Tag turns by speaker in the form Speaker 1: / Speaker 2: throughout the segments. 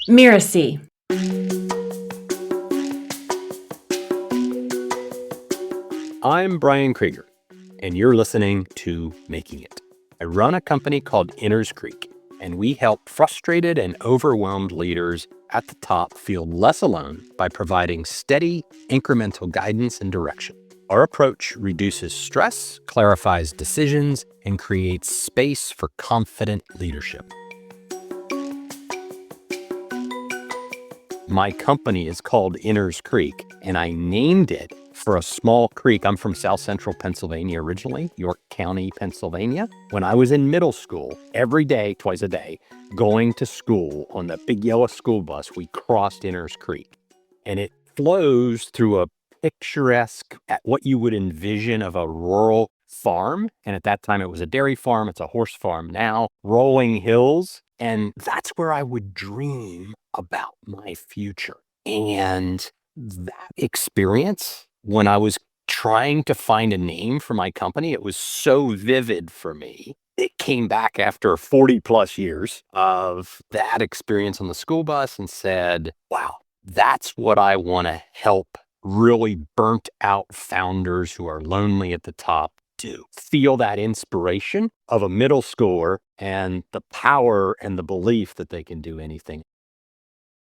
Speaker 1: Mirasee.
Speaker 2: I'm Brian Creager, and you're listening to Making It. I run a company called Inners Creek, and we help frustrated and overwhelmed leaders at the top feel less alone by providing steady, incremental guidance and direction. Our approach reduces stress, clarifies decisions, and creates space for confident leadership. My company is called Inners Creek, and I named it for a small creek. I'm from South Central Pennsylvania originally, York County, Pennsylvania. When I was in middle school, every day, twice a day, going to school on the big yellow school bus, we crossed Inners Creek. And it flows through a picturesque, at what you would envision of a rural farm. And at that time, it was a dairy farm. It's a horse farm now, rolling hills. And that's where I would dream about my future. And that experience, when I was trying to find a name for my company, it was so vivid for me. It came back after 40 plus years of that experience on the school bus and said, wow, that's what I want to help really burnt out founders who are lonely at the top do. Feel that inspiration of a middle schooler and the power and the belief that they can do anything.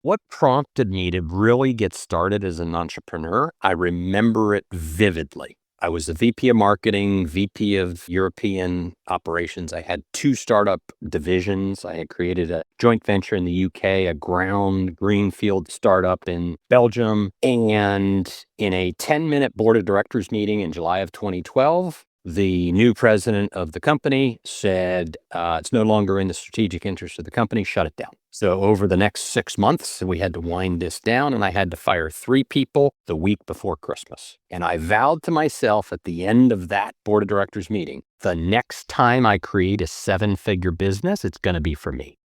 Speaker 2: What prompted me to really get started as an entrepreneur? I remember it vividly. I was the VP of marketing, VP of European operations. I had 2 startup divisions. I had created a joint venture in the UK, a greenfield startup in Belgium. And in a 10-minute board of directors meeting in July of 2012, the new president of the company said, it's no longer in the strategic interest of the company, shut it down. So over the next 6 months, we had to wind this down, and I had to fire 3 people the week before Christmas. And I vowed to myself at the end of that board of directors meeting, the next time I create a 7-figure business, it's going to be for me.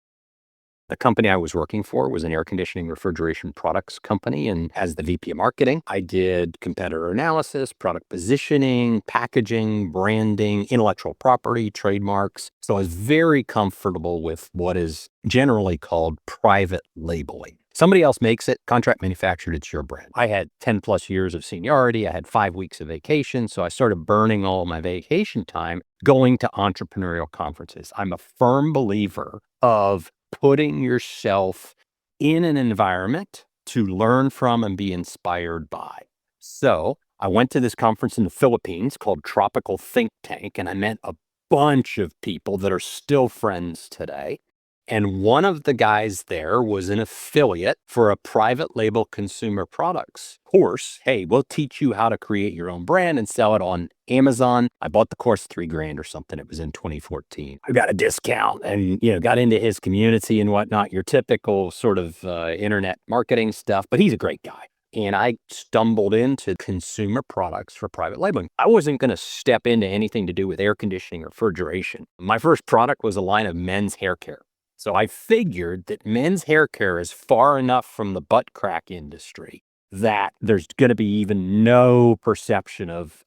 Speaker 2: The company I was working for was an air conditioning refrigeration products company. And as the VP of marketing, I did competitor analysis, product positioning, packaging, branding, intellectual property, trademarks. So I was very comfortable with what is generally called private labeling. Somebody else makes it, contract manufactured, it's your brand. I had 10 plus years of seniority. I had 5 weeks of vacation. So I started burning all my vacation time going to entrepreneurial conferences. I'm a firm believer of putting yourself in an environment to learn from and be inspired by. So I went to this conference in the Philippines called Tropical Think Tank, and I met a bunch of people that are still friends today. And one of the guys there was an affiliate for a private label consumer products course. Hey, we'll teach you how to create your own brand and sell it on Amazon. I bought the course $3,000 or something. It was in 2014. I got a discount and, got into his community and whatnot, your typical sort of internet marketing stuff, but he's a great guy. And I stumbled into consumer products for private labeling. I wasn't going to step into anything to do with air conditioning or refrigeration. My first product was a line of men's hair care. So I figured that men's hair care is far enough from the butt crack industry that there's going to be even no perception of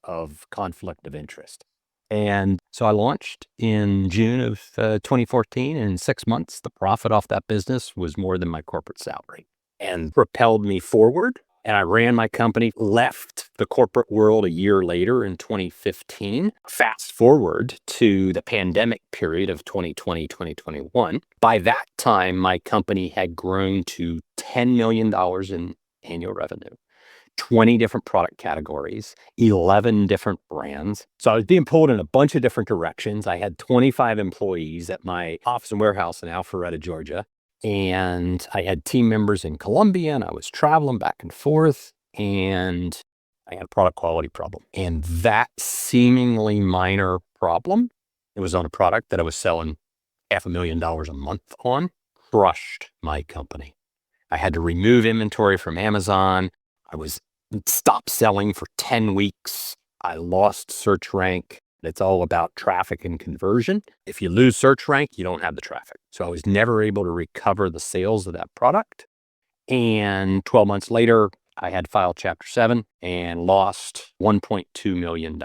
Speaker 2: conflict of interest. And so I launched in June of 2014. And in 6 months, the profit off that business was more than my corporate salary and propelled me forward. And I ran my company, left the corporate world a year later in 2015. Fast forward to the pandemic period of 2020, 2021. By that time, my company had grown to $10 million in annual revenue, 20 different product categories, 11 different brands. So I was being pulled in a bunch of different directions. I had 25 employees at my office and warehouse in Alpharetta, Georgia. And I had team members in Colombia, and I was traveling back and forth, and I had a product quality problem. And that seemingly minor problem, it was on a product that I was selling $500,000 a month on, crushed my company. I had to remove inventory from Amazon. I was stopped selling for 10 weeks. I lost search rank. It's all about traffic and conversion. If you lose search rank, you don't have the traffic. So I was never able to recover the sales of that product. And 12 months later, I had filed Chapter 7 and lost $1.2 million.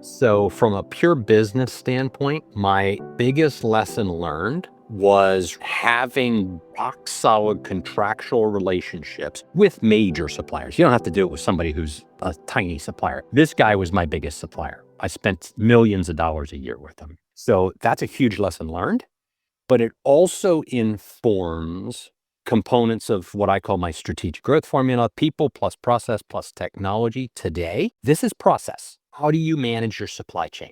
Speaker 2: So from a pure business standpoint, my biggest lesson learned was having rock solid contractual relationships with major suppliers. You don't have to do it with somebody who's a tiny supplier. This guy was my biggest supplier. I spent millions of dollars a year with him. So that's a huge lesson learned, but it also informs components of what I call my strategic growth formula: people plus process plus technology. Today, this is process. How do you manage your supply chain?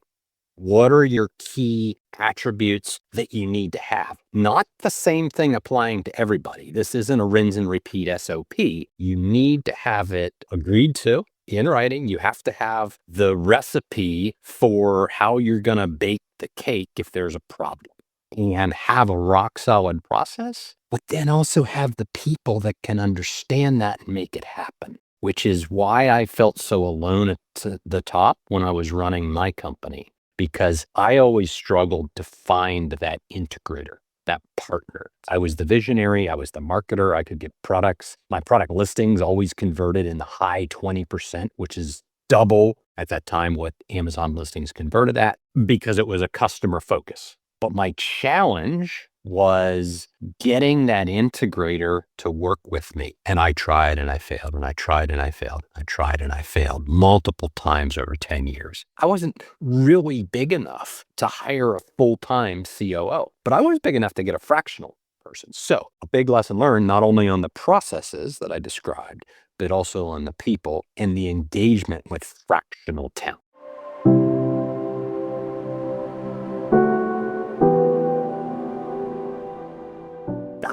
Speaker 2: What are your key attributes that you need to have? Not the same thing applying to everybody. This isn't a rinse and repeat SOP. You need to have it agreed to in writing. You have to have the recipe for how you're going to bake the cake if there's a problem, and have a rock solid process, but then also have the people that can understand that and make it happen, which is why I felt so alone at the top when I was running my company, because I always struggled to find that integrator, that partner. I was the visionary, I was the marketer, I could get products. My product listings always converted in the high 20%, which is double at that time what Amazon listings converted at, because it was a customer focus. But my challenge was getting that integrator to work with me. And I tried and I failed, and I tried and I failed. I tried and I failed multiple times over 10 years. I wasn't really big enough to hire a full-time COO, but I was big enough to get a fractional person. So a big lesson learned, not only on the processes that I described, but also on the people and the engagement with fractional talent.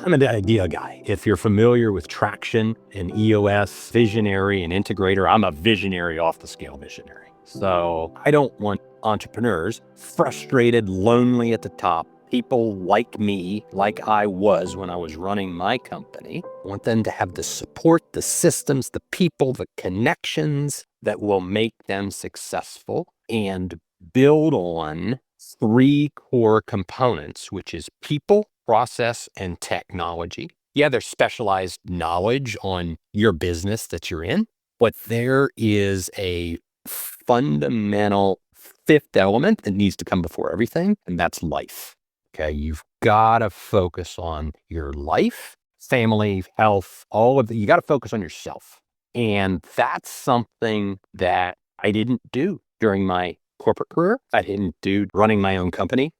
Speaker 2: I'm an idea guy. If you're familiar with traction and EOS, visionary and integrator, I'm a visionary off the scale visionary. So I don't want entrepreneurs frustrated, lonely at the top, people like me, like I was when I was running my company. I want them to have the support, the systems, the people, the connections that will make them successful, and build on three core components, which is people, process, and technology. Yeah, there's specialized knowledge on your business that you're in, but there is a fundamental fifth element that needs to come before everything, and that's life. Okay, you've got to focus on your life, family, health, all of the, you got to focus on yourself. And that's something that I didn't do during my corporate career. I didn't do running my own company.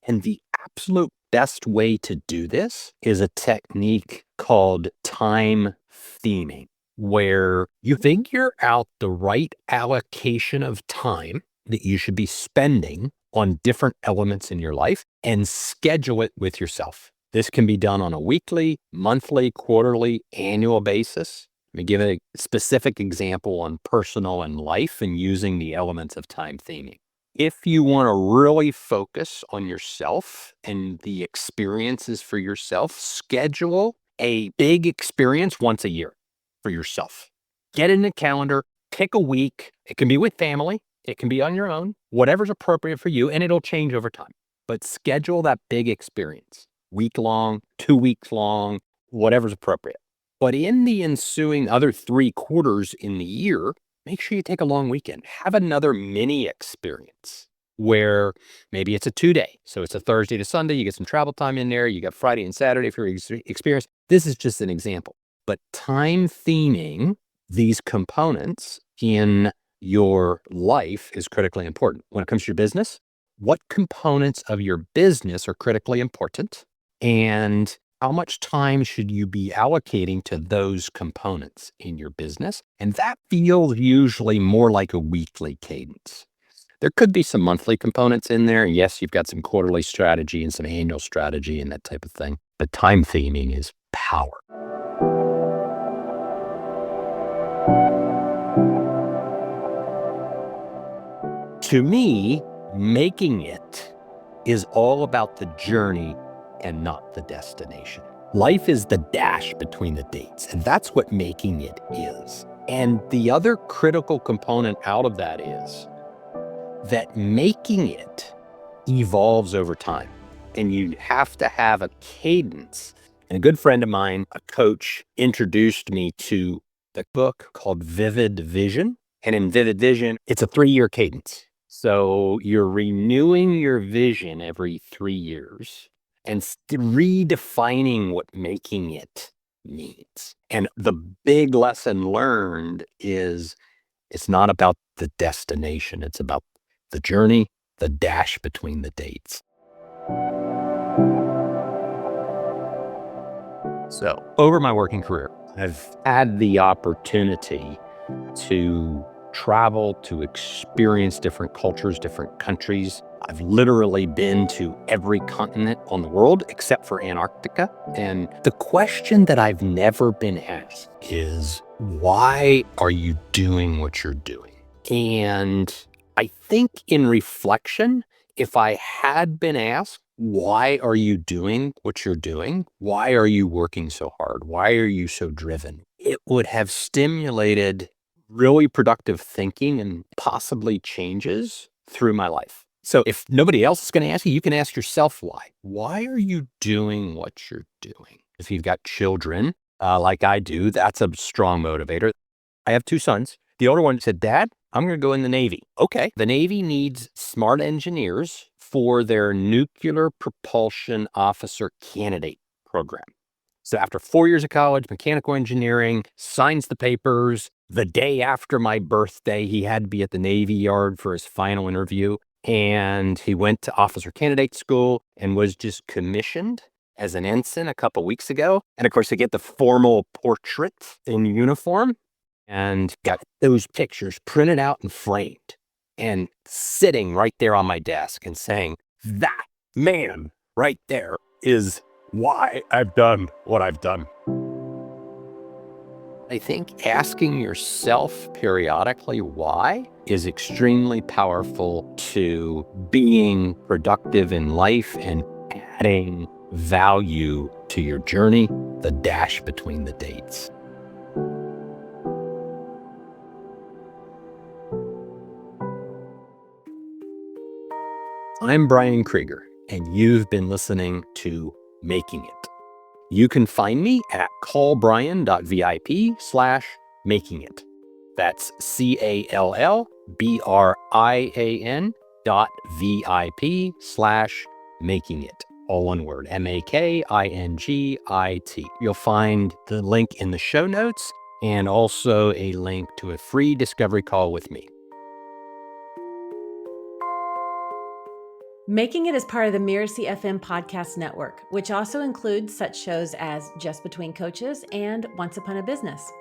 Speaker 2: And the absolute best way to do this is a technique called time theming, where you figure out the right allocation of time that you should be spending on different elements in your life and schedule it with yourself. This can be done on a weekly, monthly, quarterly, annual basis. Let me give a specific example on personal and life and using the elements of time theming. If you want to really focus on yourself and the experiences for yourself, schedule a big experience once a year for yourself. Get in the calendar, pick a week. It can be with family, it can be on your own, whatever's appropriate for you, and it'll change over time. But schedule that big experience, week long, 2 weeks long, whatever's appropriate. But in the ensuing other 3 quarters in the year, make sure you take a long weekend. Have another mini experience where maybe it's a 2-day. So it's a Thursday to Sunday. You get some travel time in there. You got Friday and Saturday for your experience. This is just an example. But time theming these components in your life is critically important. When it comes to your business, what components of your business are critically important? And how much time should you be allocating to those components in your business? And that feels usually more like a weekly cadence. There could be some monthly components in there. Yes, you've got some quarterly strategy and some annual strategy and that type of thing. But time theming is power. To me, making it is all about the journey and not the destination. Life is the dash between the dates, and that's what making it is. And the other critical component out of that is that making it evolves over time, and you have to have a cadence. And a good friend of mine, a coach, introduced me to the book called Vivid Vision. And in Vivid Vision, it's a 3-year cadence. So you're renewing your vision every 3 years and redefining what making it means. And the big lesson learned is it's not about the destination, it's about the journey, the dash between the dates. So, over my working career, I've had the opportunity to travel, to experience different cultures, different countries. I've literally been to every continent on the world except for Antarctica. And the question that I've never been asked is, why are you doing what you're doing? And I think in reflection, if I had been asked, why are you doing what you're doing? Why are you working so hard? Why are you so driven? It would have stimulated really productive thinking and possibly changes through my life. So if nobody else is going to ask you, you can ask yourself why. Why are you doing what you're doing? If you've got children, like I do, that's a strong motivator. I have two sons. The older one said, Dad, I'm going to go in the Navy. Okay. The Navy needs smart engineers for their nuclear propulsion officer candidate program. So after 4 years of college, mechanical engineering, signs the papers. The day after my birthday, he had to be at the Navy Yard for his final interview. And he went to officer candidate school and was just commissioned as an ensign a couple weeks ago. And of course, to get the formal portrait in uniform and got those pictures printed out and framed and sitting right there on my desk and saying, that man right there is why I've done what I've done. I think asking yourself periodically why is extremely powerful to being productive in life and adding value to your journey, the dash between the dates. I'm Brian Creager, and you've been listening to Making It. You can find me at callbrian.vip/making it. That's CALLBRIAN.VIP/making it. All one word, MAKINGIT. You'll find the link in the show notes and also a link to a free discovery call with me.
Speaker 1: Making It is part of the Mirasee FM podcast network, which also includes such shows as Just Between Coaches and Once Upon a Business.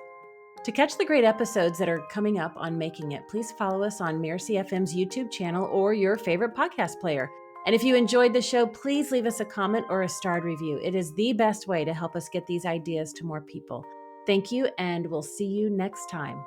Speaker 1: To catch the great episodes that are coming up on Making It, please follow us on Mirasee FM's YouTube channel or your favorite podcast player. And if you enjoyed the show, please leave us a comment or a starred review. It is the best way to help us get these ideas to more people. Thank you, and we'll see you next time.